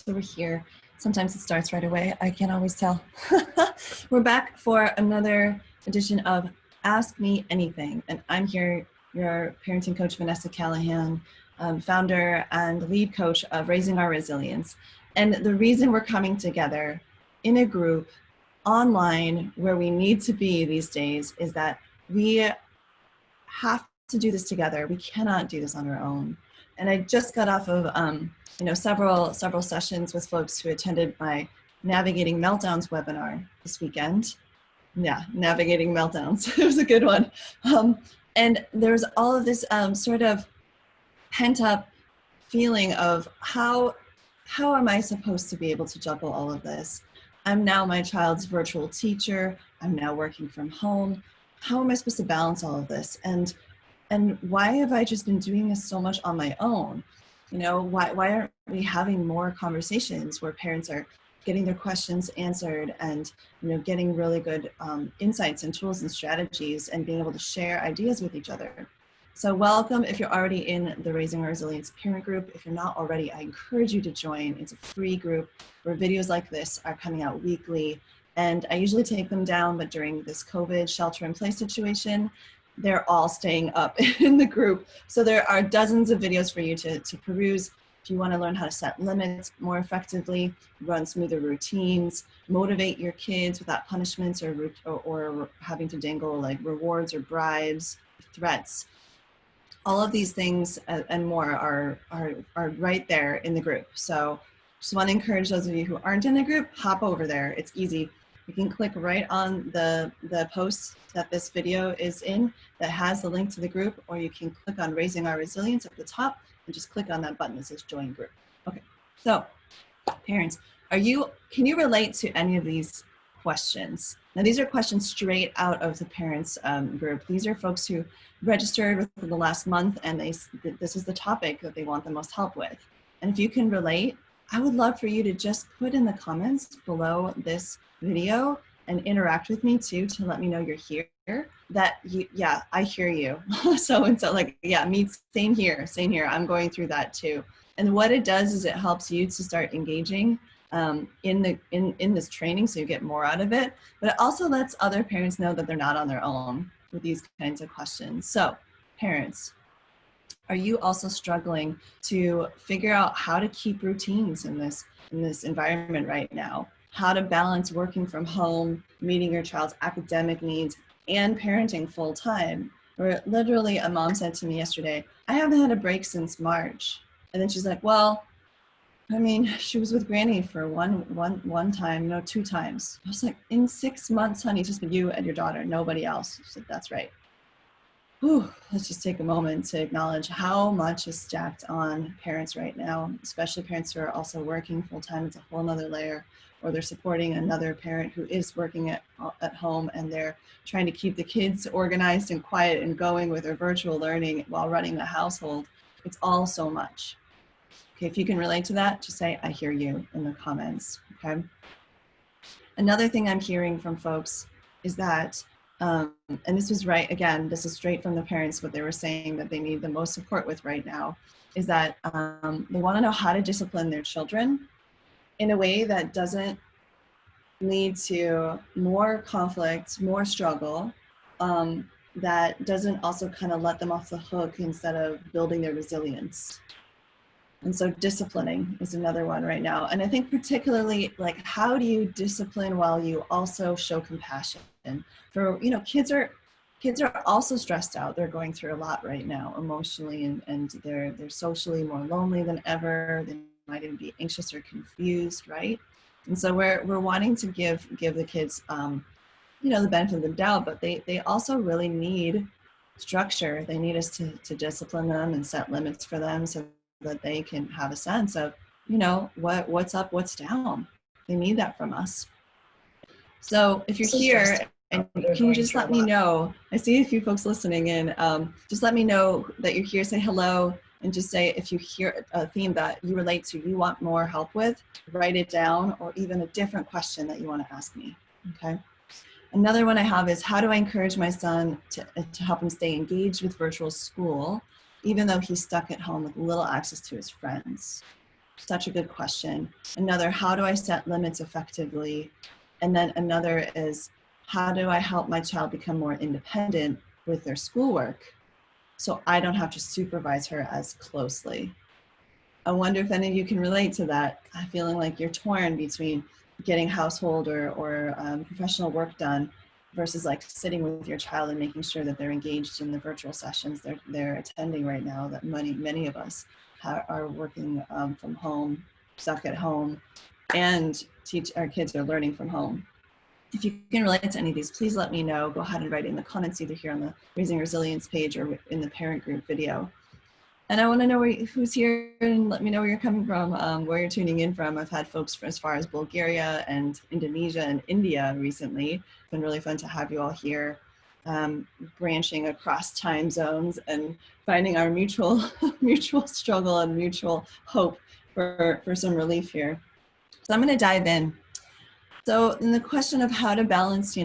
So we're here. Sometimes it starts right away. I can't always tell. We're back for another edition of Ask Me Anything. And I'm here, your parenting coach, Vanessa Callahan, founder and lead coach of Raising Our Resilience. And the reason we're coming together in a group online where we need to be these days is that we have to do this together. We cannot do this on our own. And I just got off of several sessions with folks who attended my Navigating Meltdowns webinar this weekend. Yeah, Navigating Meltdowns. It was a good one. And there's all of this sort of pent up feeling of how am I supposed to be able to juggle all of this? I'm now my child's virtual teacher. I'm now working from home. How am I supposed to balance all of this? And why have I just been doing this so much on my own? You know, why aren't we having more conversations where parents are getting their questions answered and, you know, getting really good insights and tools and strategies and being able to share ideas with each other? So welcome if you're already in the Raising Our Resilience parent group. If you're not already, I encourage you to join. It's a free group where videos like this are coming out weekly. And I usually take them down, but during this COVID shelter-in-place situation, they're all staying up in the group. So there are dozens of videos for you to peruse. If you want to learn how to set limits more effectively, run smoother routines, motivate your kids without punishments or having to dangle like rewards or bribes, threats. All of these things and more are right there in the group. So just want to encourage those of you who aren't in the group, hop over there. It's easy. You can click right on the post that this video is in that has the link to the group, or you can click on Raising Our Resilience at the top and just click on that button that says Join Group. Okay, so parents, can you relate to any of these questions? Now, these are questions straight out of the parents group. These are folks who registered within the last month, and this is the topic that they want the most help with. And if you can relate, I would love for you to just put in the comments below this video and interact with me too, to let me know you're here, yeah, I hear you. So like, yeah, same here. I'm going through that too. And what it does is it helps you to start engaging in this training, so you get more out of it, but it also lets other parents know that they're not on their own with these kinds of questions. So parents, are you also struggling to figure out how to keep routines in this environment right now? How to balance working from home, meeting your child's academic needs, and parenting full time? Where literally a mom said to me yesterday, I haven't had a break since March. And then she's like, well, I mean, she was with Granny for one time, no, 2 times. I was like, in 6 months, honey, it's just been you and your daughter, nobody else. She said, that's right. Whew, let's just take a moment to acknowledge how much is stacked on parents right now, especially parents who are also working full time. It's a whole nother layer, or they're supporting another parent who is working at home, and they're trying to keep the kids organized and quiet and going with their virtual learning while running the household. It's all so much. Okay, if you can relate to that, just say, I hear you in the comments, okay? Another thing I'm hearing from folks is that, and this was right, again, this is straight from the parents, what they were saying that they need the most support with right now, is that they want to know how to discipline their children in a way that doesn't lead to more conflict, more struggle, that doesn't also kind of let them off the hook instead of building their resilience. And so disciplining is another one right now. And I think particularly, like, how do you discipline while you also show compassion? For, you know, kids are also stressed out. They're going through a lot right now emotionally, and they're socially more lonely than ever. They might even be anxious or confused, right? And so we're wanting to give the kids, you know, the benefit of the doubt, but they also really need structure. They need us to discipline them and set limits for them so that they can have a sense of, you know, what's up, what's down. They need that from us. So if you're here, and can you just let me know, I see a few folks listening in, just let me know that you're here, say hello, and just say if you hear a theme that you relate to, you want more help with, write it down, or even a different question that you want to ask me, okay? Another one I have is, how do I encourage my son to help him stay engaged with virtual school, even though he's stuck at home with little access to his friends? Such a good question. Another, how do I set limits effectively? And then another is, how do I help my child become more independent with their schoolwork so I don't have to supervise her as closely? I wonder if any of you can relate to that, feeling like you're torn between getting household or professional work done versus like sitting with your child and making sure that they're engaged in the virtual sessions they're attending right now, that many of us are working from home, stuck at home, and teach our kids are learning from home. If you can relate to any of these, please let me know. Go ahead and write in the comments either here on the Raising Resilience page or in the parent group video. And I want to know who's here, and let me know where you're coming from, where you're tuning in from. I've had folks from as far as Bulgaria and Indonesia and India recently. It's been really fun to have you all here, branching across time zones and finding our mutual struggle and mutual hope for some relief here. So I'm going to dive in. So in the question of how to balance,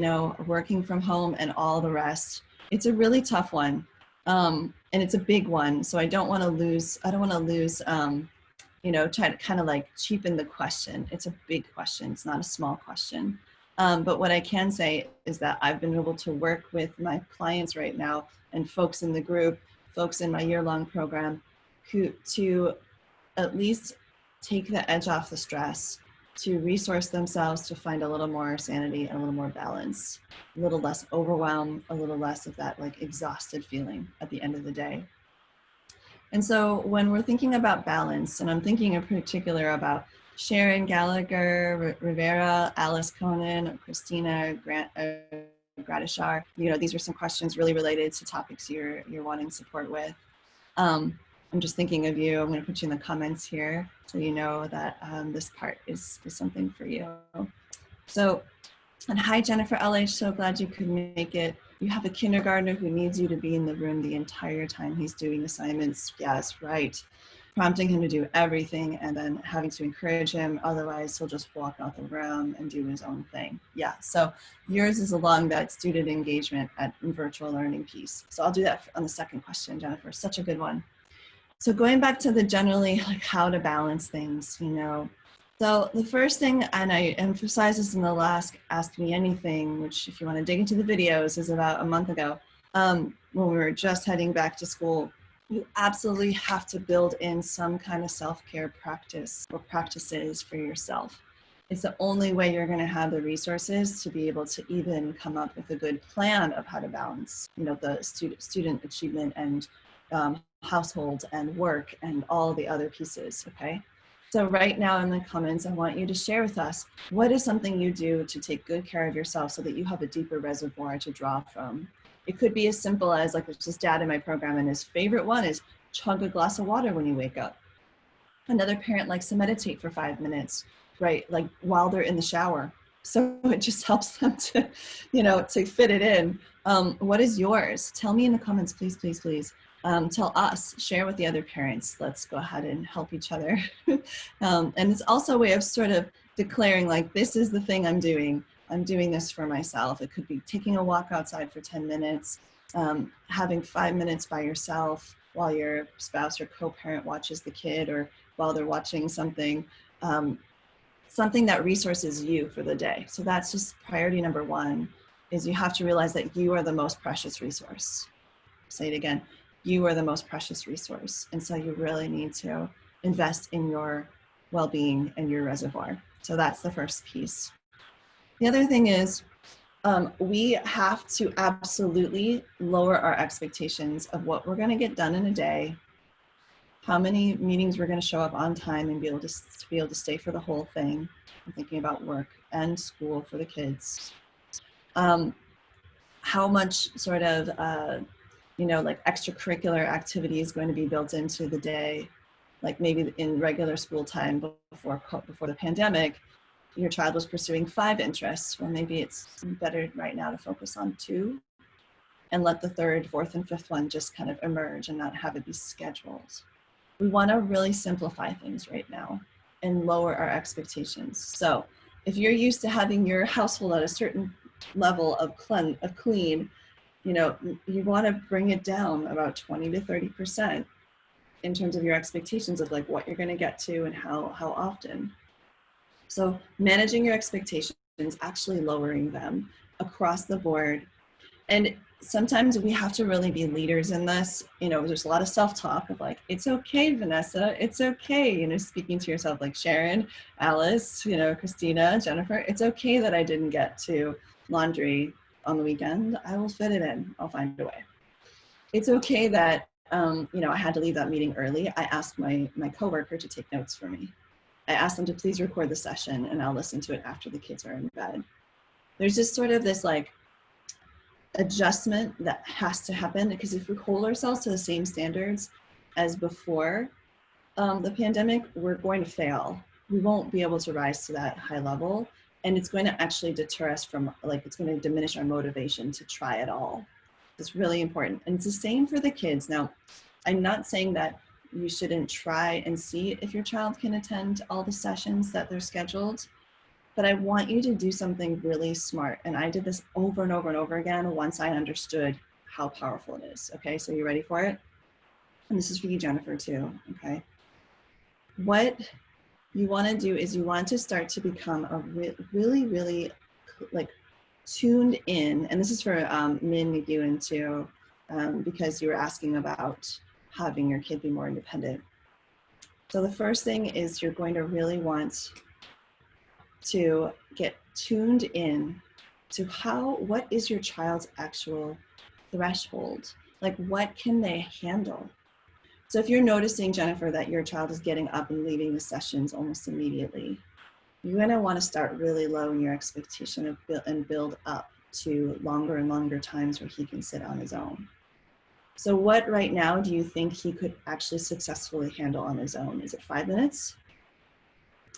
working from home and all the rest, it's a really tough one. And it's a big one. So I don't want to lose, try to kind of like cheapen the question. It's a big question. It's not a small question. But what I can say is that I've been able to work with my clients right now and folks in the group, folks in my year-long program, to at least take the edge off the stress, to resource themselves to find a little more sanity and a little more balance, a little less overwhelm, a little less of that like exhausted feeling at the end of the day. And so when we're thinking about balance, and I'm thinking in particular about Sharon Gallagher, Rivera, Alice Conan, Christina Gradishar, these are some questions really related to topics you're wanting support with. I'm just thinking of you. I'm going to put you in the comments here so you know that this part is something for you. So, and hi, Jennifer LH. So glad you could make it. You have a kindergartner who needs you to be in the room the entire time he's doing assignments. Yes, right. Prompting him to do everything and then having to encourage him. Otherwise, he'll just walk out the room and do his own thing. Yeah, so yours is along that student engagement and virtual learning piece. So I'll do that on the second question, Jennifer. Such a good one. So going back to the generally like how to balance things, So the first thing, and I emphasized this in the last Ask Me Anything, which if you want to dig into the videos is about a month ago, when we were just heading back to school, you absolutely have to build in some kind of self-care practice or practices for yourself. It's the only way you're going to have the resources to be able to even come up with a good plan of how to balance, the student achievement and household and work and all the other pieces, okay? So right now in the comments, I want you to share with us, what is something you do to take good care of yourself so that you have a deeper reservoir to draw from? It could be as simple as, like, there's this dad in my program and his favorite one is chug a glass of water when you wake up. Another parent likes to meditate for 5 minutes, right? Like while they're in the shower. So it just helps them to, to fit it in. What is yours? Tell me in the comments, please, please, please. Tell us, share with the other parents. Let's go ahead and help each other. And it's also a way of sort of declaring, like, this is the thing I'm doing. I'm doing this for myself. It could be taking a walk outside for 10 minutes, having 5 minutes by yourself while your spouse or co-parent watches the kid, or while they're watching something, something that resources you for the day. So that's just priority number one, is you have to realize that you are the most precious resource. Say it again. You are the most precious resource. And so you really need to invest in your well-being and your reservoir. So that's the first piece. The other thing is, we have to absolutely lower our expectations of what we're going to get done in a day, how many meetings we're going to show up on time and be able to stay for the whole thing. I'm thinking about work and school for the kids. How much sort of like extracurricular activity is going to be built into the day, like maybe in regular school time before the pandemic, your child was pursuing 5 interests. Well, maybe it's better right now to focus on 2 and let the 3rd, 4th, and 5th one just kind of emerge and not have it be scheduled. We want to really simplify things right now and lower our expectations. So if you're used to having your household at a certain level of clean, you want to bring it down about 20 to 30%. in terms of your expectations of like what you're going to get to and how often. So managing your expectations, actually lowering them across the board. And sometimes we have to really be leaders in this. You know, there's a lot of self-talk of like, it's okay, Vanessa, it's okay. You know, speaking to yourself like Sharon, Alice, you know, Christina, Jennifer, it's okay that I didn't get to laundry on the weekend. I will fit it in. I'll find a way. It's okay that, you know, I had to leave that meeting early. I asked my coworker to take notes for me. I asked them to please record the session and I'll listen to it after the kids are in bed. There's just sort of this like adjustment that has to happen, because if we hold ourselves to the same standards as before the pandemic, we're going to fail. We won't be able to rise to that high level, and it's going to actually deter us from, like, it's going to diminish our motivation to try it all. It's really important. And it's the same for the kids. Now, I'm not saying that you shouldn't try and see if your child can attend all the sessions that they're scheduled, but I want you to do something really smart. And I did this over and over and over again once I understood how powerful it is. Okay, so you ready for it? And this is for you, Jennifer, too, okay? What you want to do is you want to start to become a really, really like tuned in. And this is for Min McEwen too, because you were asking about having your kid be more independent. So the first thing is you're going to really want to get tuned in to what is your child's actual threshold? Like, what can they handle? So if you're noticing, Jennifer, that your child is getting up and leaving the sessions almost immediately, you're going to want to start really low in your expectation of and build up to longer and longer times where he can sit on his own. So what right now do you think he could actually successfully handle on his own? Is it 5 minutes?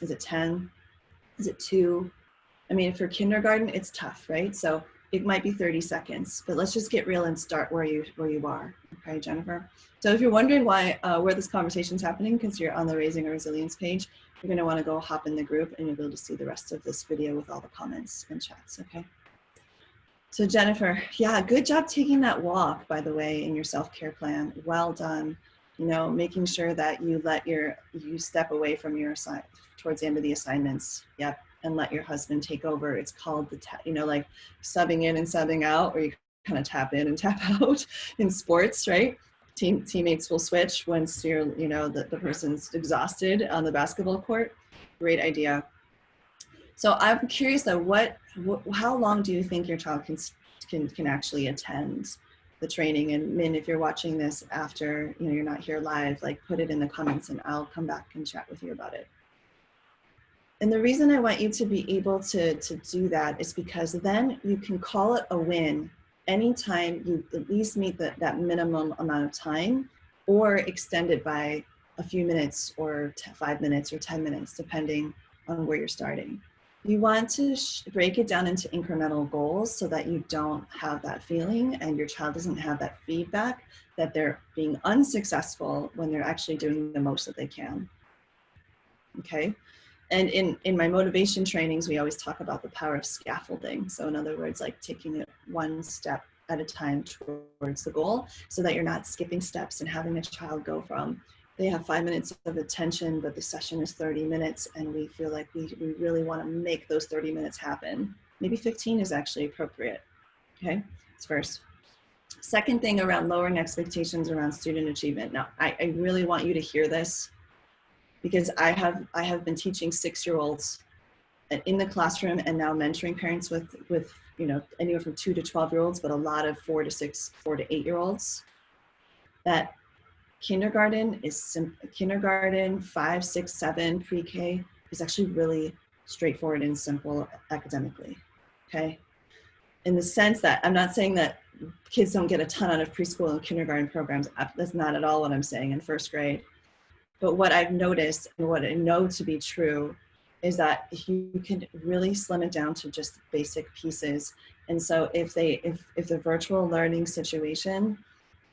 Is it 10? Is it 2? I mean, for kindergarten, it's tough, right? So it might be 30 seconds, but let's just get real and start where you are. Okay, Jennifer? So if you're wondering why, where this conversation is happening, because you're on the Raising a Resilience page, you're going to want to go hop in the group and you'll be able to see the rest of this video with all the comments and chats, okay? So Jennifer, yeah, good job taking that walk, by the way, in your self-care plan. Well done. You know, making sure that you you step away from your towards the end of the assignments. Yep. And let your husband take over. It's called you know, like subbing in and subbing out, where you kind of tap in and tap out in sports, right? Teammates will switch once you're, you know, the person's exhausted on the basketball court. Great idea. So I'm curious though, how long do you think your child can actually attend the training? And Min, if you're watching this after, you know, you're not here live, like put it in the comments and I'll come back and chat with you about it. And the reason I want you to be able to do that is because then you can call it a win anytime you at least meet that minimum amount of time, or extend it by a few minutes or 5 minutes or 10 minutes, depending on where you're starting. You want to break it down into incremental goals so that you don't have that feeling and your child doesn't have that feedback that they're being unsuccessful when they're actually doing the most that they can. Okay? And in my motivation trainings, we always talk about the power of scaffolding. So in other words, like taking it one step at a time towards the goal, so that you're not skipping steps and having a child go from, they have 5 minutes of attention, but the session is 30 minutes, and we feel like we really want to make those 30 minutes happen. Maybe 15 is actually appropriate. Okay, that's first. Second thing around lowering expectations around student achievement. Now, I really want you to hear this, because I have been teaching 6-year-olds in the classroom and now mentoring parents with you know, anywhere from 2 to 12-year-olds, but a lot of 4 to 8-year-olds, that kindergarten, 5, 6, 7, pre-K is actually really straightforward and simple academically, okay? In the sense that I'm not saying that kids don't get a ton out of preschool and kindergarten programs. That's not at all what I'm saying, in first grade. But what I've noticed and what I know to be true is that you can really slim it down to just basic pieces. And so if the virtual learning situation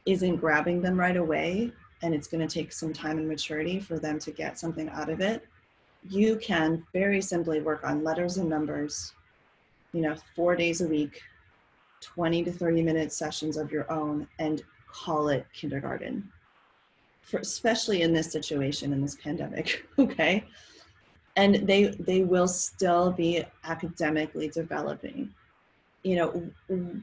isn't grabbing them right away, and it's going to take some time and maturity for them to get something out of it, you can very simply work on letters and numbers, you know, 4 days a week, 20 to 30 minute sessions of your own, and call it kindergarten. especially in this situation, in this pandemic, okay? And they will still be academically developing. You know,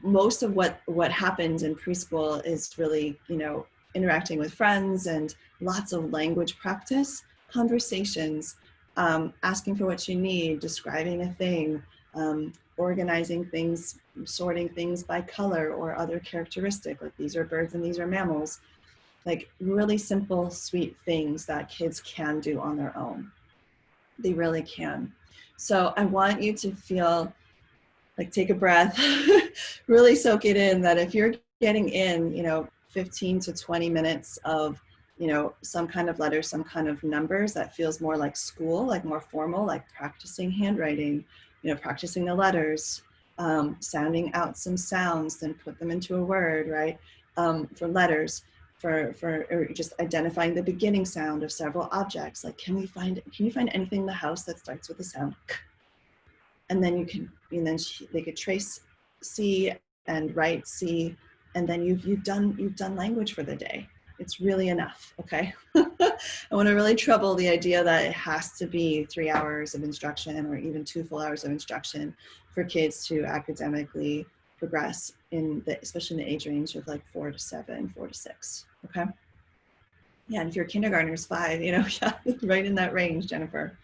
most of what happens in preschool is really, you know, interacting with friends and lots of language practice, conversations, asking for what you need, describing a thing, organizing things, sorting things by color or other characteristic, like these are birds and these are mammals, like really simple, sweet things that kids can do on their own. They really can. So I want you to feel like, take a breath, really soak it in that if you're getting in, you know, 15 to 20 minutes of, you know, some kind of letters, some kind of numbers that feels more like school, like more formal, like practicing handwriting, you know, practicing the letters, sounding out some sounds, then put them into a word, right? For letters, or just identifying the beginning sound of several objects. Like, can you find anything in the house that starts with the sound? And then they could trace C and write C, and then you've done language for the day. It's really enough, okay? I want to really trouble the idea that it has to be 3 hours of instruction or even 2 full hours of instruction for kids to academically progress especially in the age range of like 4 to 7, 4 to 6, okay? Yeah, and if your kindergartner's 5, you know, yeah, right in that range, Jennifer.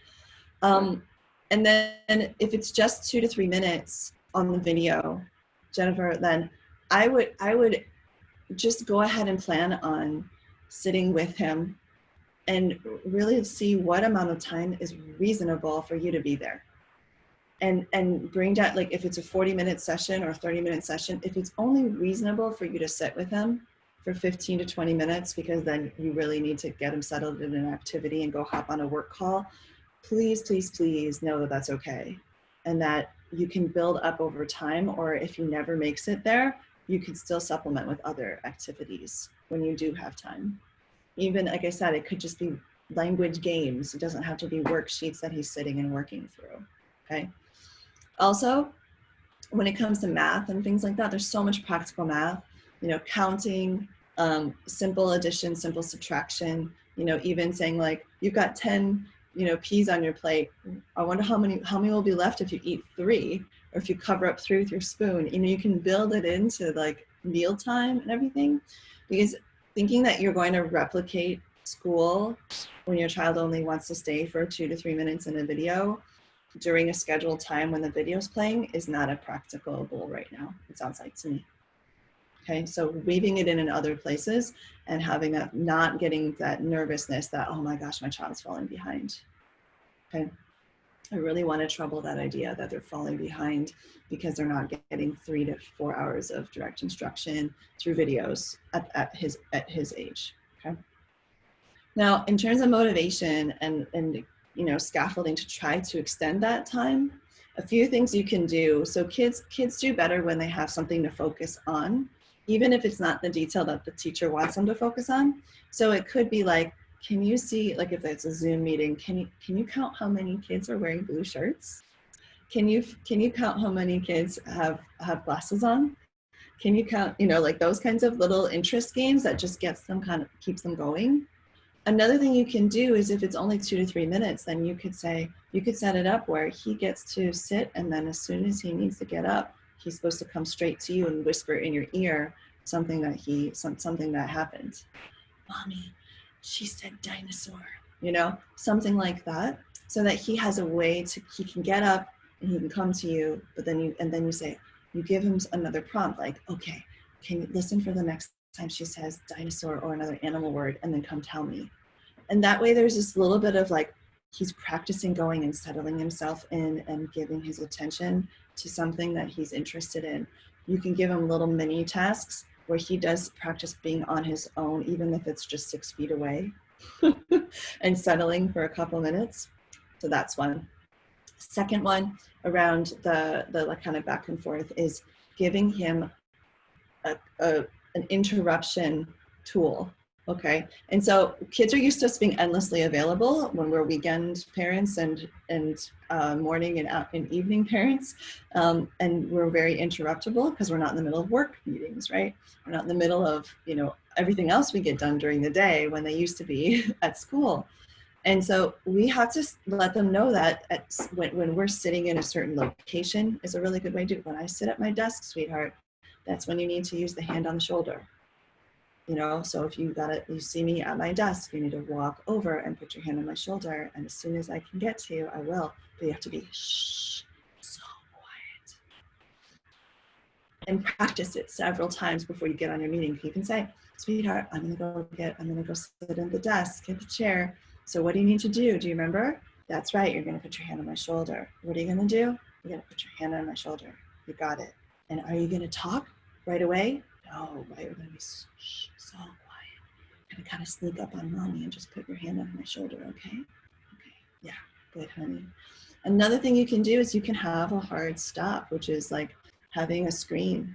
And then if it's just 2 to 3 minutes on the video, Jennifer, then I would just go ahead and plan on sitting with him and really see what amount of time is reasonable for you to be there. And bring down, like if it's a 40-minute session or a 30-minute session, if it's only reasonable for you to sit with him for 15 to 20 minutes, because then you really need to get him settled in an activity and go hop on a work call, please, please, please know that that's okay. And that you can build up over time, or if he never makes it there, you can still supplement with other activities when you do have time. Even, like I said, it could just be language games. It doesn't have to be worksheets that he's sitting and working through, okay? Also, when it comes to math and things like that, there's so much practical math, you know, counting, simple addition, simple subtraction, you know, even saying like, you've got 10, you know, peas on your plate. I wonder how many will be left if you eat 3, or if you cover up 3 with your spoon. You know, you can build it into like mealtime and everything, because thinking that you're going to replicate school when your child only wants to stay for 2 to 3 minutes in a video during a scheduled time when the video's playing is not a practical goal right now, it sounds like to me. Okay, so weaving it in other places and having that, not getting that nervousness that, oh my gosh, my child's falling behind. Okay, I really want to trouble that idea that they're falling behind because they're not getting 3 to 4 hours of direct instruction through videos at his age. Okay. Now, in terms of motivation and you know, scaffolding to try to extend that time, a few things you can do. So kids do better when they have something to focus on, even if it's not the detail that the teacher wants them to focus on. So it could be like, can you see, like if it's a Zoom meeting, can you count how many kids are wearing blue shirts? Can you count how many kids have glasses on? Can you count, you know, like those kinds of little interest games that just keeps them going. Another thing you can do is if it's only 2 to 3 minutes, then you could set it up where he gets to sit, and then as soon as he needs to get up, he's supposed to come straight to you and whisper in your ear something that happened. Mommy, she said dinosaur, you know, something like that, so that he has a way he can get up and he can come to you, but then you give him another prompt, like, okay, can you listen for the next time she says dinosaur or another animal word, and then come tell me. And that way there's this little bit of like, he's practicing going and settling himself in and giving his attention to something that he's interested in. You can give him little mini tasks where he does practice being on his own, even if it's just 6 feet away and settling for a couple minutes. So that's one. Second one around the like kind of back and forth is giving him an interruption tool. Okay, and so kids are used to us being endlessly available when we're weekend parents and morning and evening parents, and we're very interruptible because we're not in the middle of work meetings, right? We're not in the middle of, you know, everything else we get done during the day when they used to be at school. And so we have to let them know that when we're sitting in a certain location is a really good way to do it. When I sit at my desk, sweetheart, that's when you need to use the hand on the shoulder. You know, so if you see me at my desk, you need to walk over and put your hand on my shoulder. And as soon as I can get to you, I will. But you have to be shh, so quiet. And practice it several times before you get on your meeting. You can say, sweetheart, I'm gonna go sit at the desk, at the chair. So what do you need to do? Do you remember? That's right, you're gonna put your hand on my shoulder. What are you gonna do? You're gonna put your hand on my shoulder. You got it. And are you gonna talk right away? No, right, we're gonna be shh, so quiet. You're gonna kind of sneak up on mommy and just put your hand on my shoulder, okay? Okay, yeah, good, honey. Another thing you can do is you can have a hard stop, which is like having a screen.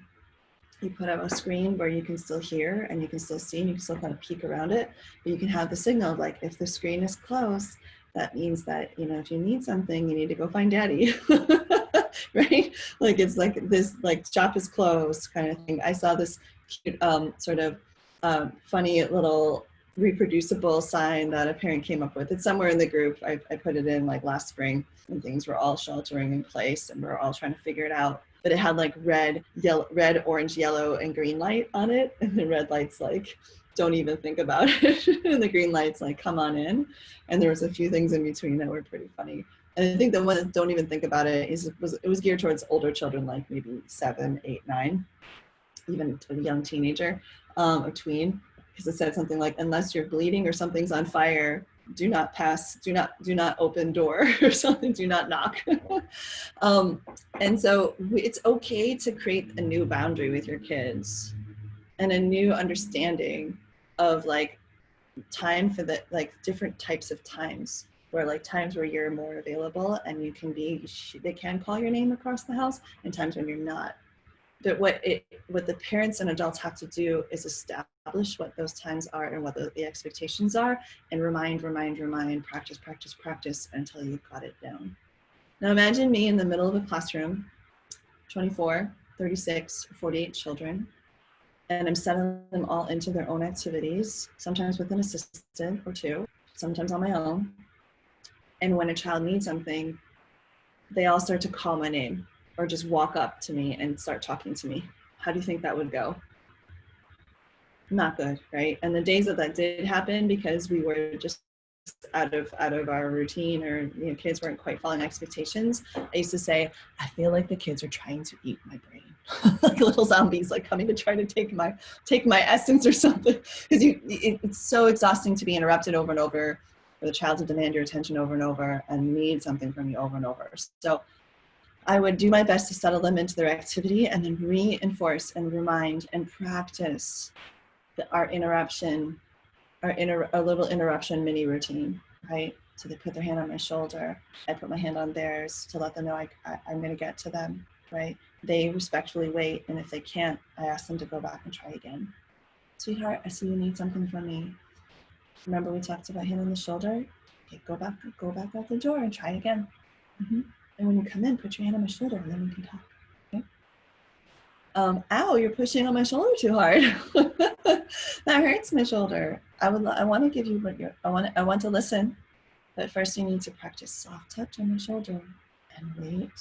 You put up a screen where you can still hear and you can still see and you can still kind of peek around it, but you can have the signal of like, if the screen is closed, that means that, you know, if you need something, you need to go find daddy, right? Like it's like this, like shop is closed kind of thing. I saw this cute sort of funny little reproducible sign that a parent came up with. It's somewhere in the group. I put it in like last spring when things were all sheltering in place and we're all trying to figure it out. But it had like red, orange, yellow, and green light on it. And the red light's like, don't even think about it. And the green light's like, come on in. And there was a few things in between that were pretty funny. And I think the one that don't even think about it was geared towards older children, like maybe 7, 8, 9, even a young teenager, or tween, because it said something like, unless you're bleeding or something's on fire, do not pass, do not open door or something, do not knock. And so it's okay to create a new boundary with your kids and a new understanding of like time for the like different types of times, where like times where you're more available and you can be, they can call your name across the house, and times when you're not. But what the parents and adults have to do is establish what those times are and what the expectations are, and remind, practice until you've got it down. Now imagine me in the middle of a classroom, 24, 36, 48 children, and I'm setting them all into their own activities, sometimes with an assistant or two, sometimes on my own. And when a child needs something, they all start to call my name or just walk up to me and start talking to me. How do you think that would go? Not good, right? And the days that did happen, because we were just out of our routine, or you know, kids weren't quite following expectations, I used to say, I feel like the kids are trying to eat my brain. Like little zombies, like coming to try to take my essence or something. Because it's so exhausting to be interrupted over and over, for the child to demand your attention over and over and need something from you over and over. So I would do my best to settle them into their activity and then reinforce and remind and practice our little interruption mini routine, right? So they put their hand on my shoulder, I put my hand on theirs to let them know I'm gonna get to them, right? They respectfully wait, and if they can't, I ask them to go back and try again. Sweetheart, I see you need something from me. Remember we talked about hand on the shoulder? Okay, go back out the door and try again. Mm-hmm. And when you come in, put your hand on my shoulder and then we can talk, okay? Ow, you're pushing on my shoulder too hard. That hurts my shoulder. I want to give you what I want to listen, but first you need to practice soft touch on my shoulder and wait.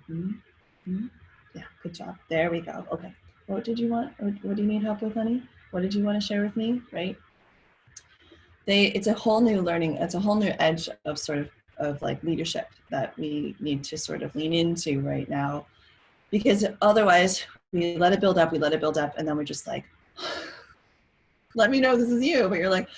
Mm-hmm. Yeah, good job. There we go. Okay. What did you want? What do you need help with, honey? What did you want to share with me, right? It's a whole new learning. It's a whole new edge of sort of like leadership that we need to sort of lean into right now, because otherwise we let it build up, and then we're just like, let me know this is you, but you're like,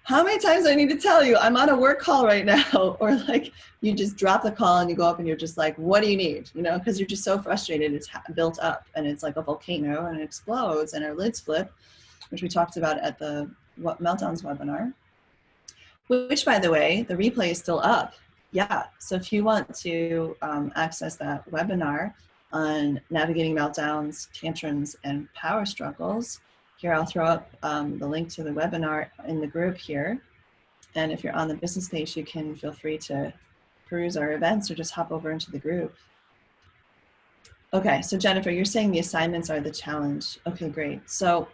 how many times do I need to tell you I'm on a work call right now? Or like you just drop the call and you go up and you're just like, what do you need? You know, because you're just so frustrated. It's built up and it's like a volcano and it explodes and our lids flip, which we talked about at the Meltdowns webinar, which by the way, the replay is still up. Yeah, so if you want to access that webinar on navigating meltdowns, tantrums, and power struggles, here I'll throw up the link to the webinar in the group here. And if you're on the business page, you can feel free to peruse our events or just hop over into the group. Okay, so Jennifer, you're saying the assignments are the challenge. Okay, great. So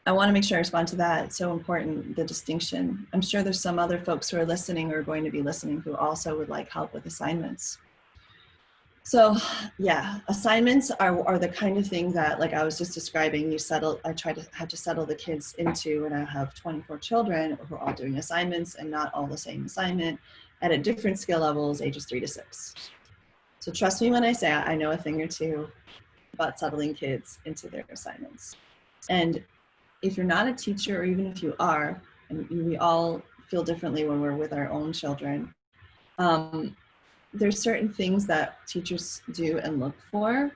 I want to make sure I respond to that. It's so important, the distinction. I'm sure there's some other folks who are listening or going to be listening who also would like help with assignments. So yeah, assignments are the kind of thing that, like I was just describing, I had to settle the kids into, and I have 24 children who are all doing assignments and not all the same assignment at a different skill levels, ages 3 to 6. So trust me when I say I know a thing or two about settling kids into their assignments. And if you're not a teacher, or even if you are, and we all feel differently when we're with our own children, there's certain things that teachers do and look for,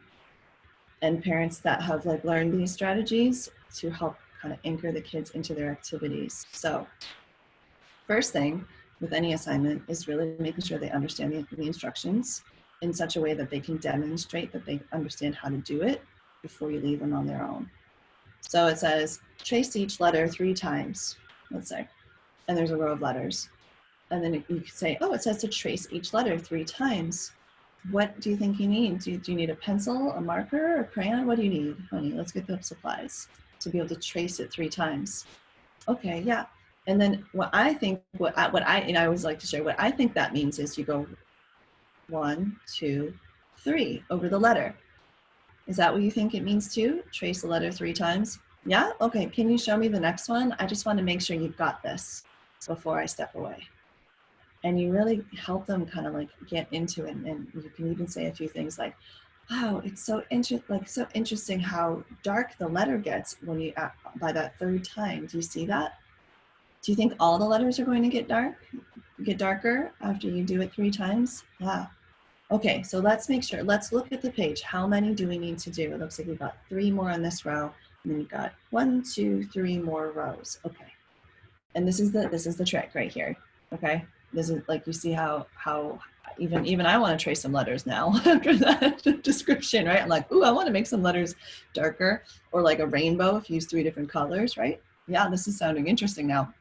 and parents that have like learned these strategies to help kind of anchor the kids into their activities. So first thing with any assignment is really making sure they understand the instructions in such a way that they can demonstrate that they understand how to do it before you leave them on their own. So it says, trace each letter 3 times, let's say, and there's a row of letters. And then you could say, oh, it says to trace each letter 3 times. What do you think you need? Do you need a pencil, a marker, a crayon? What do you need, honey? Let's get the supplies to be able to trace it 3 times. Okay, yeah. And then I always like to share, what I think that means is you go 1, 2, 3 over the letter. Is that what you think it means too? Trace the letter 3 times? Yeah? Okay, can you show me the next one? I just want to make sure you've got this before I step away. And you really help them kind of like get into it. And you can even say a few things like, wow, it's so interesting how dark the letter gets when you, by that 3rd time. Do you see that? Do you think all the letters are going to get darker after you do it 3 times? Yeah. Okay, so let's make sure, let's look at the page. How many do we need to do? It looks like we've got 3 more on this row, and then you've got 1, 2, 3 more rows. Okay. And this is the trick right here. Okay. This is like, you see how even I want to trace some letters now after that description, right? I'm like, ooh, I want to make some letters darker, or like a rainbow if you use 3 different colors, right? Yeah, this is sounding interesting now.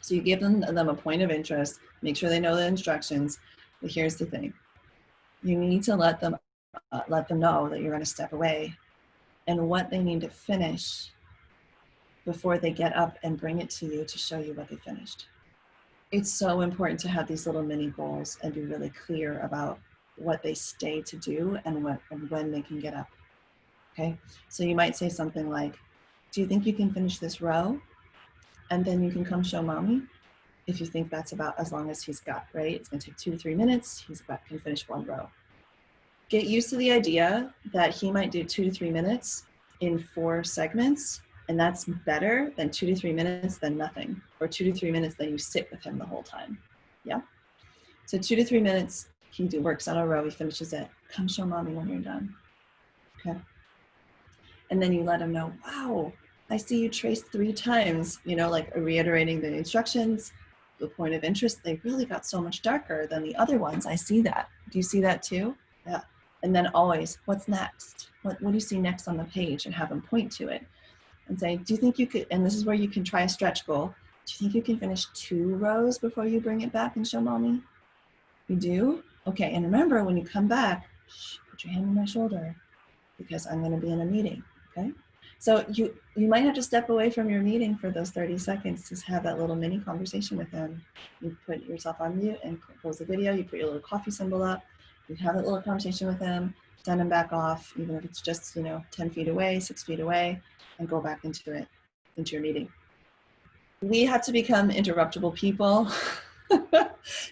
So you give them a point of interest, make sure they know the instructions. But here's the thing. You need to let them know that you're going to step away and what they need to finish before they get up and bring it to you to show you what they finished. It's so important to have these little mini goals and be really clear about what they stay to do and when they can get up. Okay, so you might say something like, do you think you can finish this row? And then you can come show mommy. If you think that's about as long as he's got, right? It's gonna take 2 to 3 minutes. Can finish 1 row. Get used to the idea that he might do 2 to 3 minutes in 4 segments, and that's better than 2 to 3 minutes than nothing, or 2 to 3 minutes then you sit with him the whole time. Yeah. So 2 to 3 minutes, he works on a row, he finishes it. Come show mommy when you're done. Okay. And then you let him know, wow, I see you traced 3 times, you know, like reiterating the instructions, the point of interest. They really got so much darker than the other ones. I see that. Do you see that too? Yeah. And then always, what's next? What do you see next on the page? And have them point to it and say, do you think you could, and this is where you can try a stretch goal. Do you think you can finish 2 rows before you bring it back and show mommy? You do? Okay, and remember when you come back, put your hand on my shoulder because I'm gonna be in a meeting, okay? So you might have to step away from your meeting for those 30 seconds to have that little mini conversation with him. You put yourself on mute and close the video, you put your little coffee symbol up, you have that little conversation with him, send him back off, even if it's just, 10 feet away, 6 feet away, and go back into your meeting. We have to become interruptible people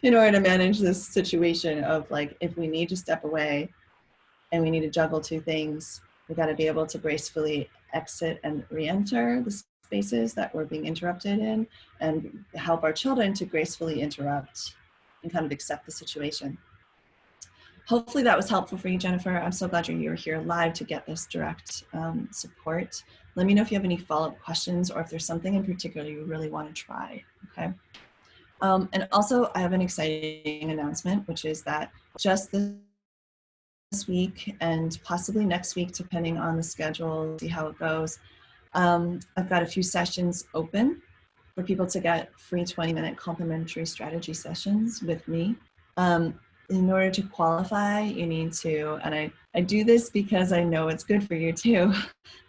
in order to manage this situation of like, if we need to step away and we need to juggle 2 things, we got to be able to gracefully exit and re-enter the spaces that we're being interrupted in, and help our children to gracefully interrupt and kind of accept the situation. Hopefully that was helpful for you, Jennifer. I'm so glad you're here live to get this direct support. Let me know if you have any follow-up questions or if there's something in particular you really want to try, okay? And also I have an exciting announcement, which is that just this week and possibly next week, depending on the schedule, see how it goes, I've got a few sessions open for people to get free 20-minute complimentary strategy sessions with me. in order to qualify, you need to, and I do this because I know it's good for you too.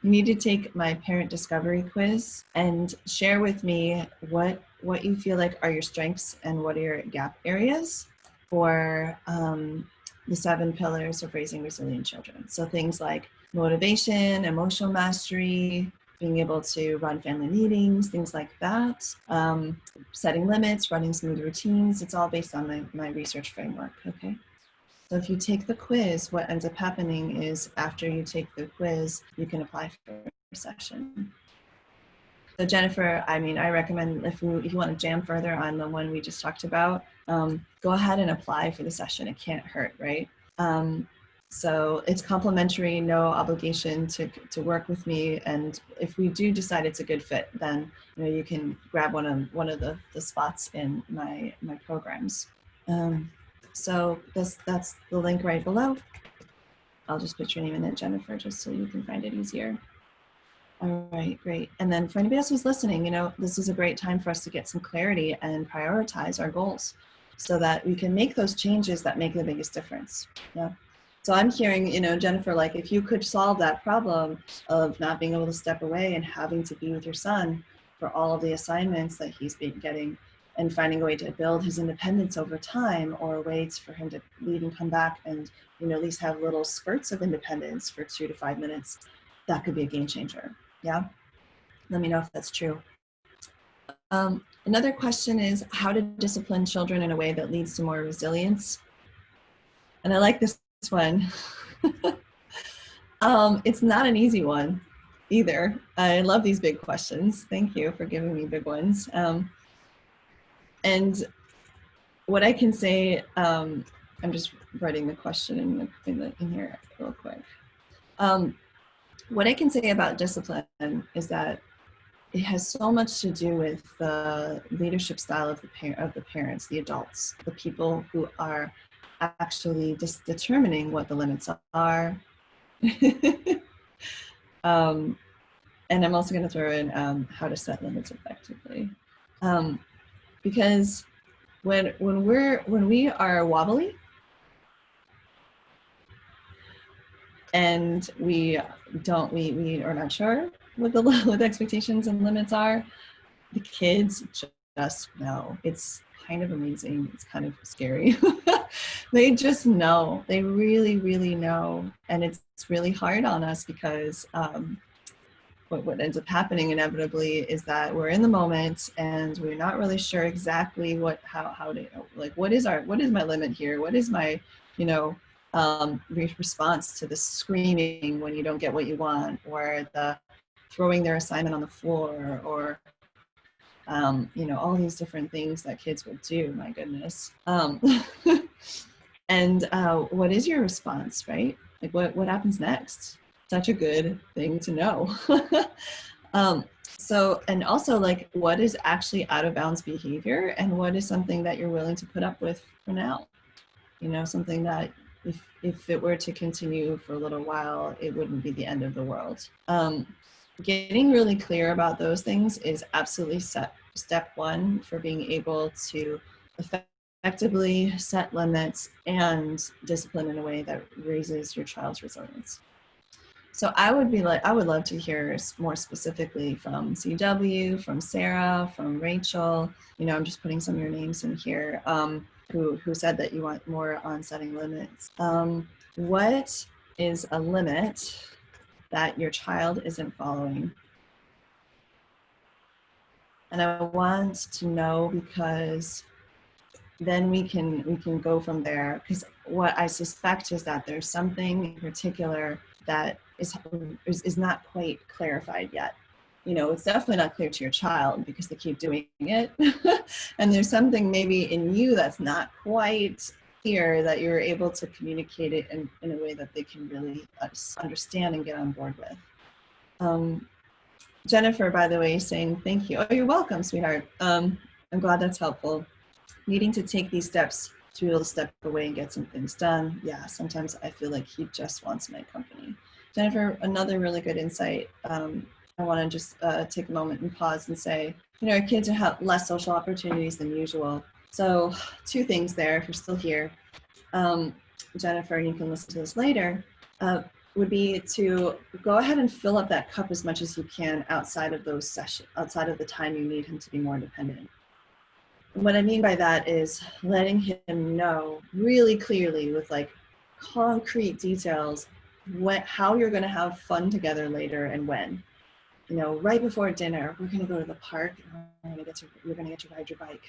You need to take my parent discovery quiz and share with me what you feel like are your strengths and what are your gap areas for the 7 pillars of raising resilient children. So things like motivation, emotional mastery, being able to run family meetings, things like that, setting limits, running smooth routines. It's all based on my research framework, okay? So if you take the quiz, what ends up happening is after you take the quiz, you can apply for a session. So Jennifer, I mean, I recommend if you want to jam further on the one we just talked about, go ahead and apply for the session. It can't hurt, right? So it's complimentary, no obligation to work with me. And if we do decide it's a good fit, then you can grab one of the spots in my programs. So that's the link right below. I'll just put your name in it, Jennifer, just so you can find it easier. All right, great. And then for anybody else who's listening, this is a great time for us to get some clarity and prioritize our goals so that we can make those changes that make the biggest difference. Yeah. So I'm hearing, Jennifer, like if you could solve that problem of not being able to step away and having to be with your son for all of the assignments that he's been getting and finding a way to build his independence over time, or ways for him to leave and come back and, at least have little spurts of independence for 2 to 5 minutes, that could be a game changer. Yeah. Let me know if that's true. Another question is how to discipline children in a way that leads to more resilience. And I like this one. It's not an easy one either. I love these big questions. Thank you for giving me big ones. And what I can say, I'm just writing the question in here real quick. What I can say about discipline is that it has so much to do with the leadership style of the parents, the adults, the people who are actually just determining what the limits are. And I'm also going to throw in how to set limits effectively, because when we are wobbly and we are not sure what the expectations and limits are, the kids just know. It's kind of amazing. It's kind of scary. They just know. They really, really know. And it's really hard on us because what ends up happening inevitably is that we're in the moment and we're not really sure exactly how to, like, what is my limit here? What is my, response to the screaming when you don't get what you want, or the throwing their assignment on the floor, or all these different things that kids will do, my goodness. And what is your response, right? Like what happens next? Such a good thing to know. So, and also, like, what is actually out of bounds behavior and what is something that you're willing to put up with for now? Something that if it were to continue for a little while, it wouldn't be the end of the world. Getting really clear about those things is absolutely step one for being able to effectively set limits and discipline in a way that raises your child's resilience. So I would love to hear more specifically from CW, from Sarah, from Rachel. I'm just putting some of your names in here, who said that you want more on setting limits. What is a limit that your child isn't following? And I want to know, because then we can go from there, because what I suspect is that there's something in particular that is not quite clarified yet. It's definitely not clear to your child because they keep doing it. And there's something maybe in you that's not quite clear, that you're able to communicate it in a way that they can really understand and get on board with. Jennifer, by the way, saying thank you. Oh, you're welcome, sweetheart. I'm glad that's helpful. Needing to take these steps to be able to step away and get some things done. Yeah, sometimes I feel like he just wants my company. Jennifer, another really good insight. I want to just take a moment and pause and say, our kids have less social opportunities than usual. So 2 things there, if you're still here. Jennifer, and you can listen to this later, would be to go ahead and fill up that cup as much as you can outside of those sessions, outside of the time you need him to be more independent. And what I mean by that is letting him know really clearly with like concrete details how you're going to have fun together later and when. You know, right before dinner, we're going to go to the park and you're going to get to ride your bike.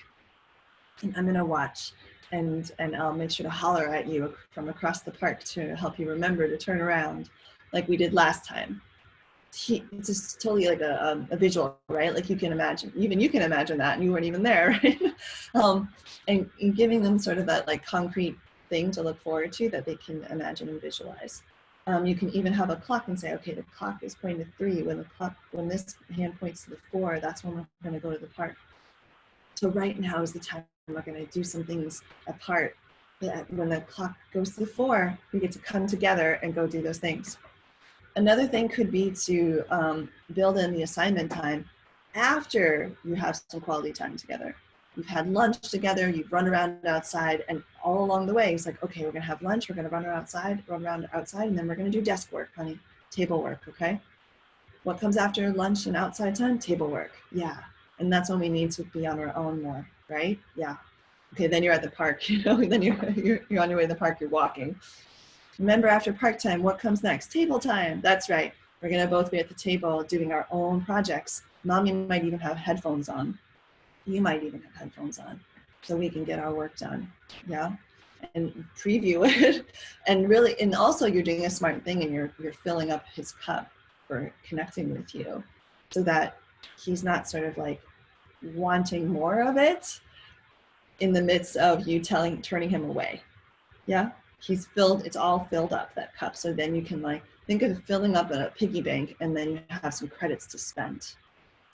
And I'm going to watch and I'll make sure to holler at you from across the park to help you remember to turn around like we did last time. It's just totally like a visual, right? Like you can imagine, even you can imagine that and you weren't even there, right? And giving them sort of that like concrete thing to look forward to that they can imagine and visualize. You can even have a clock and say, okay, the clock is pointing to 3. When this hand points to the 4, that's when we're going to go to the park. So right now is the time we're going to do some things apart. When the clock goes to the 4, we get to come together and go do those things. Another thing could be to build in the assignment time after you have some quality time together. You've had lunch together, you've run around outside, and all along the way, it's like, okay, we're gonna have lunch, we're gonna run around outside, and then we're gonna do desk work, honey, table work, okay? What comes after lunch and outside time? Table work, yeah. And that's when we need to be on our own more, right? Yeah. Okay, then you're at the park, you know, then you're on your way to the park, you're walking. Remember, after park time, what comes next? Table time. That's right. We're going to both be at the table doing our own projects. Mommy might even have headphones on. You might even have headphones on so we can get our work done. Yeah. And preview it. And really, and also you're doing a smart thing and you're filling up his cup for connecting with you so that he's not sort of like wanting more of it in the midst of you turning him away. Yeah. It's all filled up, that cup. So then you can like think of filling up a piggy bank and then you have some credits to spend.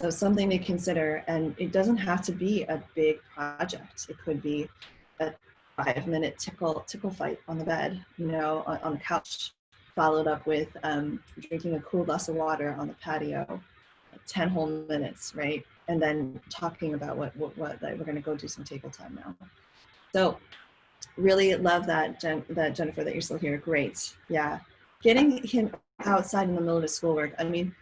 So something to consider, and it doesn't have to be a big project. It could be a 5-minute tickle fight on the bed, you know, on the couch, followed up with drinking a cool glass of water on the patio, like 10 whole minutes, right? And then talking about what like, we're gonna go do some table time now. So really love that, Jennifer, that you're still here. Great. Yeah. Getting him outside in the middle of his schoolwork. I mean,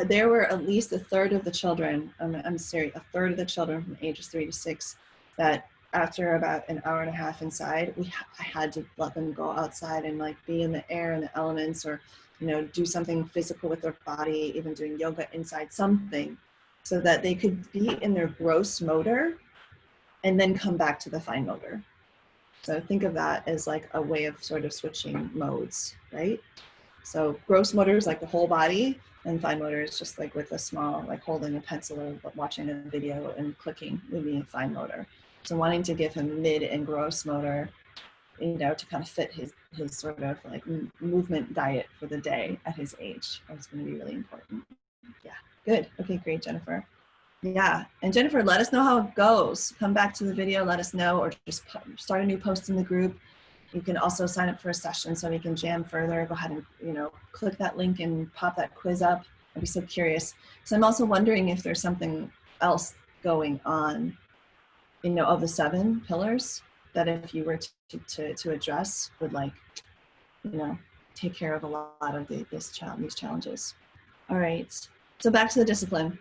there were at least a third of the children, I'm serious, a third of the children from ages 3 to 6 that after about an hour and a half inside, I had to let them go outside and like be in the air and the elements, or, you know, do something physical with their body, even doing yoga inside, something, so that they could be in their gross motor and then come back to the fine motor. So think of that as like a way of sort of switching modes, right? So gross motor is like the whole body, and fine motor is just like with a small, like holding a pencil or watching a video and clicking would be a fine motor. So wanting to give him mid and gross motor, you know, to kind of fit his sort of like movement diet for the day at his age is going to be really important. Yeah, good. Okay, great, Jennifer. Yeah, and Jennifer, let us know how it goes. Come back to the video, let us know, or just start a new post in the group. You can also sign up for a session so we can jam further. Go ahead and, you know, click that link and pop that quiz up. I'd be so curious. So I'm also wondering if there's something else going on, you know, of the 7 pillars that if you were to address would, like, you know, take care of a lot of these challenges. All right, so back to the discipline.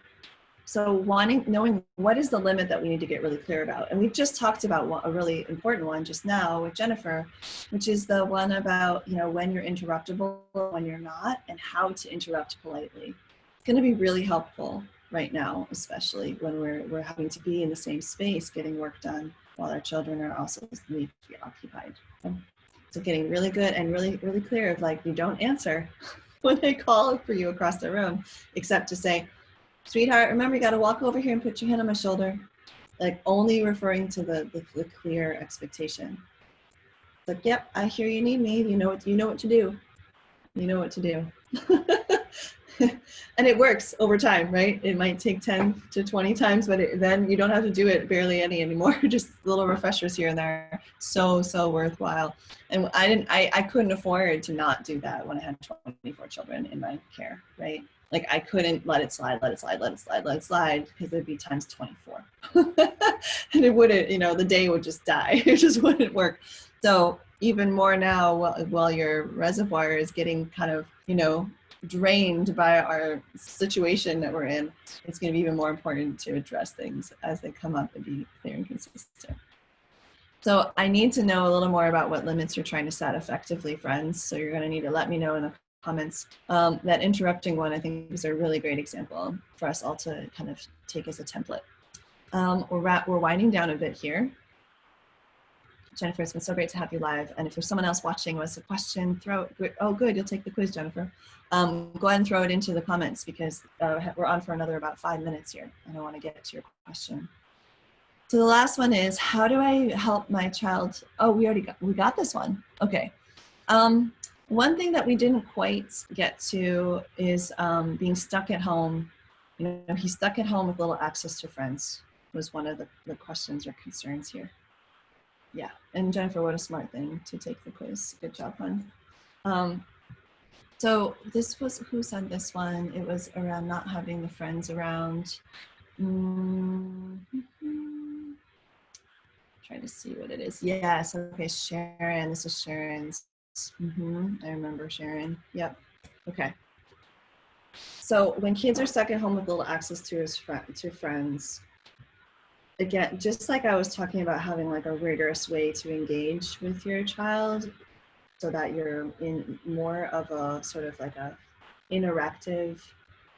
So knowing what is the limit that we need to get really clear about. And we just talked about a really important one just now with Jennifer, which is the one about, you know, when you're interruptible, when you're not, and how to interrupt politely. It's going to be really helpful right now, especially when we're having to be in the same space getting work done while our children are also need to be occupied. So getting really good and really, really clear of, like, you don't answer when they call for you across the room, except to say, sweetheart, remember you got to walk over here and put your hand on my shoulder. Like, only referring to the clear expectation. Like, yep, I hear you need me. You know what to do. You know what to do. And it works over time, right? It might take 10 to 20 times, but then you don't have to do it barely any anymore. Just little refreshers here and there. So worthwhile. And I couldn't afford to not do that when I had 24 children in my care, right? Like I couldn't let it slide, because it'd be times 24. And it wouldn't, the day would just die. It just wouldn't work. So even more now, while your reservoir is getting kind of, drained by our situation that we're in, it's going to be even more important to address things as they come up and be clear and consistent. So I need to know a little more about what limits you're trying to set effectively, friends. So you're going to need to let me know in the comments. That interrupting one, I think, is a really great example for us all to kind of take as a template. We're winding down a bit here. Jennifer, it's been so great to have you live. And if there's someone else watching with a question, oh, good, you'll take the quiz, Jennifer. Go ahead and throw it into the comments, because we're on for another about 5 minutes here. And I want to get to your question. So the last one is, how do I help my child? Oh, we got this one. Okay. One thing that we didn't quite get to is being stuck at home. He's stuck at home with little access to friends, was one of the questions or concerns here. Yeah, and Jennifer, what a smart thing to take the quiz. Good job, hon. So this was, who sent this one? It was around not having the friends around. Trying to see what it is. Yes, okay, Sharon, this is Sharon's. I remember Sharon, yep, okay. So when kids are stuck at home with little access to friends, again, just like I was talking about having like a rigorous way to engage with your child so that you're in more of a sort of like a interactive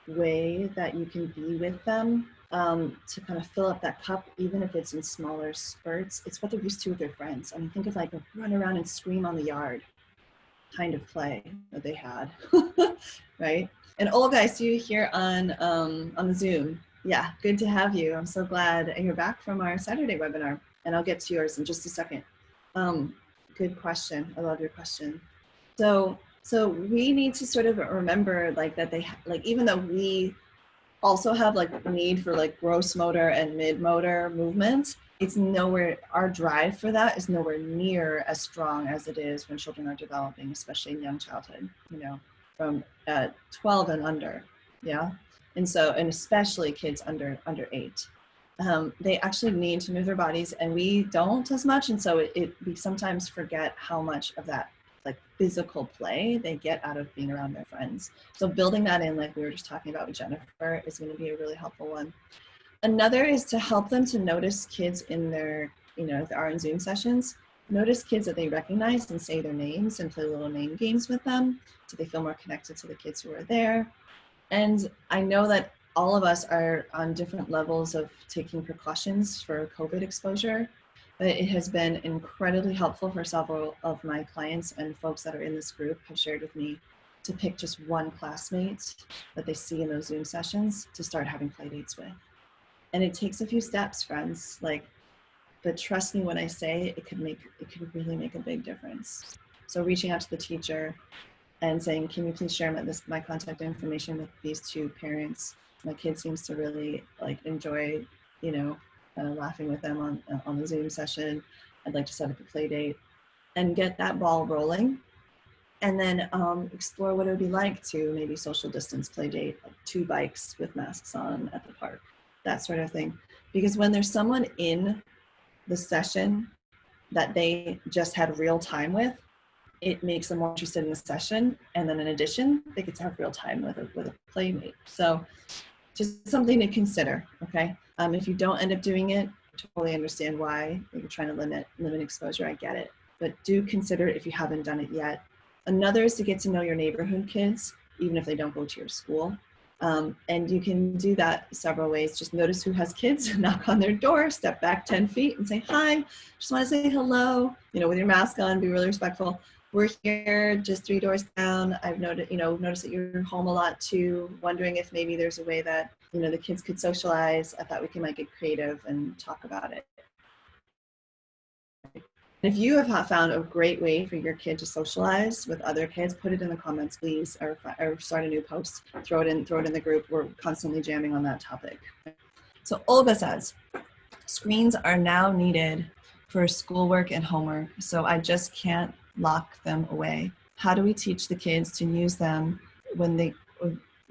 way that you can be with them, to kind of fill up that cup, even if it's in smaller spurts. It's what they're used to with their friends. I mean, think of like a run around and scream on the yard kind of play that they had, right? And Olga, I see you here on the Zoom. Yeah, good to have you. I'm so glad you're back from our Saturday webinar, and I'll get to yours in just a second. Good question. I love your question. So we need to sort of remember like that even though we also have like a need for like gross motor and mid motor movement, it's nowhere, our drive for that is nowhere near as strong as it is when children are developing, especially in young childhood, from 12 and under, yeah? And especially kids under 8. They actually need to move their bodies, and we don't as much, and so we sometimes forget how much of that like physical play they get out of being around their friends. So building that in, like we were just talking about with Jennifer, is going to be a really helpful one. Another is to help them to notice kids in their, if they are in Zoom sessions, notice kids that they recognize and say their names and play little name games with them so they feel more connected to the kids who are there. And I know that all of us are on different levels of taking precautions for COVID exposure, but it has been incredibly helpful for several of my clients, and folks that are in this group have shared with me, to pick just one classmate that they see in those Zoom sessions to start having play dates with. And it takes a few steps, friends, but trust me when I say it could really make a big difference. So reaching out to the teacher and saying, can you please share my contact information with these 2 parents? My kid seems to really enjoy, kind of laughing with them on the Zoom session. I'd like to set up a play date and get that ball rolling. And then explore what it would be like to maybe social distance play date, like 2 bikes with masks on at the park, that sort of thing. Because when there's someone in the session that they just had real time with, it makes them more interested in the session. And then in addition, they get to have real time with a playmate. So just something to consider, okay? If you don't end up doing it, totally understand why you're trying to limit exposure, I get it. But do consider it if you haven't done it yet. Another is to get to know your neighborhood kids, even if they don't go to your school. And you can do that several ways. Just notice who has kids, knock on their door, step back 10 feet and say, hi, just want to say hello, with your mask on, be really respectful. We're here just 3 doors down. I've noticed that you're home a lot too, wondering if maybe there's a way that, the kids could socialize. I thought we can get creative and talk about it. If you have found a great way for your kid to socialize with other kids, put it in the comments, please, or start a new post, throw it in the group. We're constantly jamming on that topic. So Olga says, screens are now needed for schoolwork and homework, so I just can't lock them away. How do we teach the kids to use them when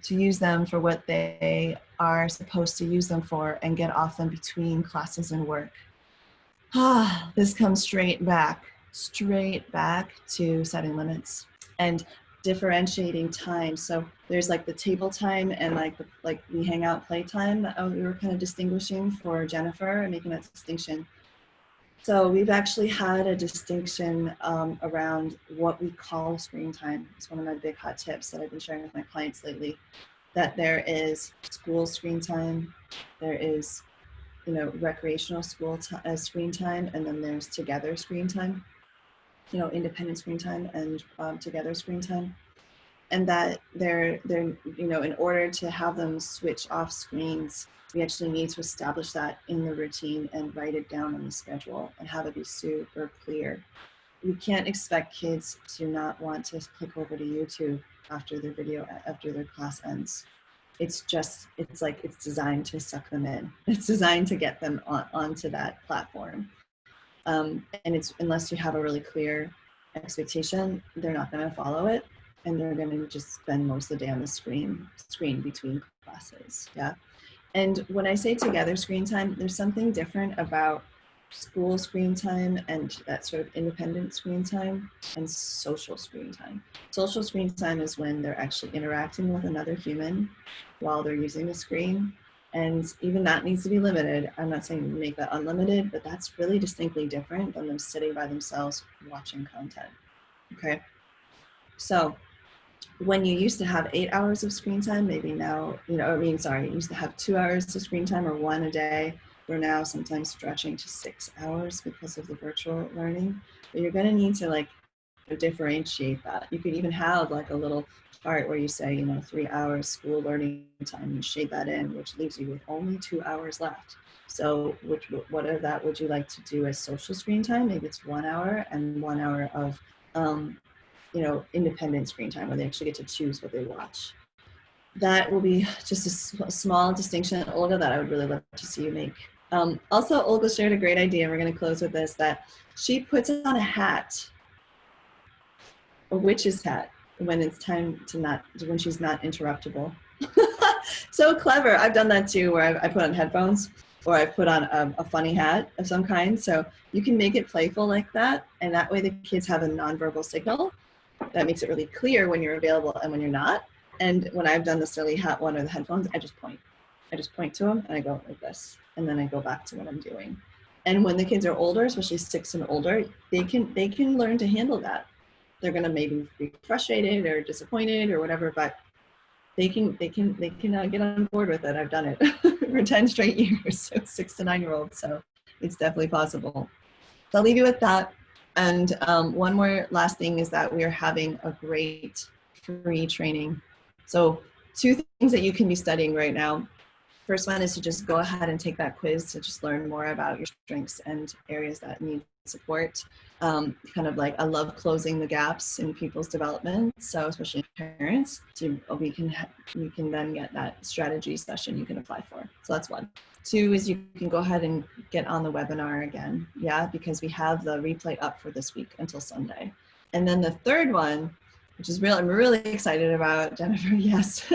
use them for what they are supposed to use them for and get off them between classes and work. This comes straight back to setting limits and differentiating time. So there's like the table time and like we hang out playtime that we were kind of distinguishing for Jennifer and making that distinction. So we've actually had a distinction around what we call screen time. It's one of my big hot tips that I've been sharing with my clients lately, that there is school screen time, there is, you know, recreational screen time, and then there's together screen time, you know, independent screen time and together screen time. And that they're, you know, in order to have them switch off screens, we actually need to establish that in the routine and write it down on the schedule and have it be super clear. We can't expect kids to not want to click over to YouTube after their class ends. It's designed to suck them in. It's designed to get them onto that platform. And it's, unless you have a really clear expectation, they're not going to follow it. And they're going to just spend most of the day on the screen between classes. Yeah. And when I say together screen time, there's something different about school screen time and that sort of independent screen time and social screen time. Social screen time is when they're actually interacting with another human while they're using the screen. And even that needs to be limited. I'm not saying make that unlimited, but that's really distinctly different than them sitting by themselves watching content. Okay. So when you used to have 8 hours of screen time, maybe now, you used to have 2 hours of screen time or 1 a day. We're now sometimes stretching to 6 hours because of the virtual learning. But you're going to need to like differentiate that. You could even have like a little chart where you say, 3 hours school learning time, you shade that in, which leaves you with only 2 hours left. So what of that would you like to do as social screen time? Maybe it's 1 hour and 1 hour of independent screen time where they actually get to choose what they watch. That will be just a small distinction, Olga, that I would really love to see you make. Also, Olga shared a great idea, and we're going to close with this, that she puts on a hat, a witch's hat, when it's time to when she's not interruptible. So clever. I've done that too, where I put on headphones or I put on a funny hat of some kind. So you can make it playful like that, and that way the kids have a nonverbal signal that makes it really clear when you're available and when you're not. And when I've done the silly hat one or the headphones, I just point to them and I go like this, and then I go back to what I'm doing. And when the kids are older, especially 6 and older, they can learn to handle that. They're gonna maybe be frustrated or disappointed or whatever, but they can get on board with it. I've done it for 10 straight years, so 6 to 9-year-olds. So it's definitely possible. So I'll leave you with that. And one more last thing is that we are having a great free training. So 2 things that you can be studying right now. First one is to just go ahead and take that quiz to just learn more about your strengths and areas that need support. Kind of like, I love closing the gaps in people's development. So especially parents, we can then get that strategy session you can apply for. So that's 1. 2 is you can go ahead and get on the webinar again. Yeah, because we have the replay up for this week until Sunday. And then the 3rd one, which is I'm really excited about, Jennifer, yes.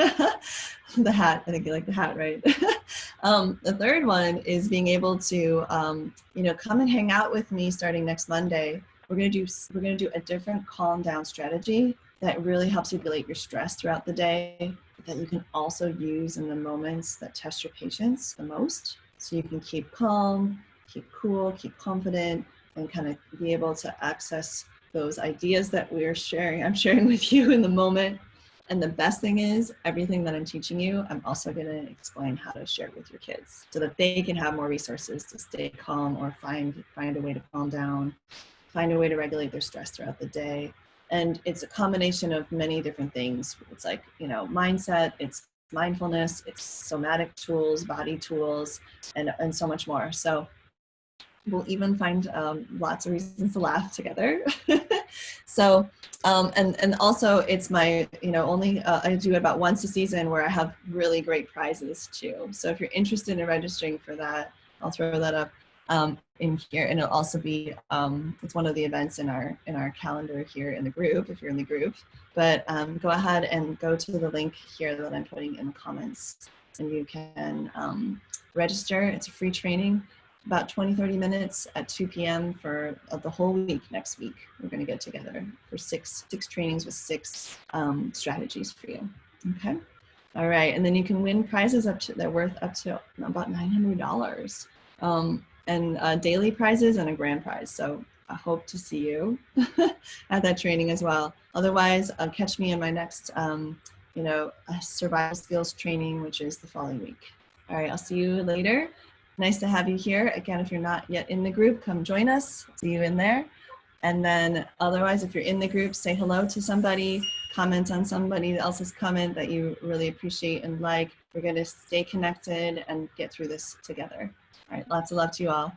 The hat, I think you like the hat, right? The 3rd one is being able to, come and hang out with me starting next Monday. We're gonna do a different calm down strategy that really helps you regulate your stress throughout the day, that you can also use in the moments that test your patience the most. So you can keep calm, keep cool, keep confident, and kind of be able to access those ideas that I'm sharing with you in the moment. And the best thing is, everything that I'm teaching you, I'm also going to explain how to share it with your kids so that they can have more resources to stay calm or find a way to calm down, find a way to regulate their stress throughout the day. And it's a combination of many different things. It's like, mindset, it's mindfulness, it's somatic tools, body tools, and so much more. So we'll even find lots of reasons to laugh together. So, and also it's my, I do it about once a season where I have really great prizes too. So if you're interested in registering for that, I'll throw that up in here, and it'll also be it's one of the events in our calendar here in the group if you're in the group. But go ahead and go to the link here that I'm putting in the comments, and you can register. It's a free training, about 20-30 minutes at 2 p.m. for the whole week. Next week we're going to get together for six trainings with 6 strategies for you. Okay. All right, and then you can win prizes they're worth up to about $900, and daily prizes and a grand prize. So I hope to see you at that training as well. Otherwise, catch me in my next, survival skills training, which is the following week. All right, I'll see you later. Nice to have you here. Again, if you're not yet in the group, come join us. See you in there. And then otherwise, if you're in the group, say hello to somebody, comment on somebody else's comment that you really appreciate and like. We're going to stay connected and get through this together. All right, lots of love to you all.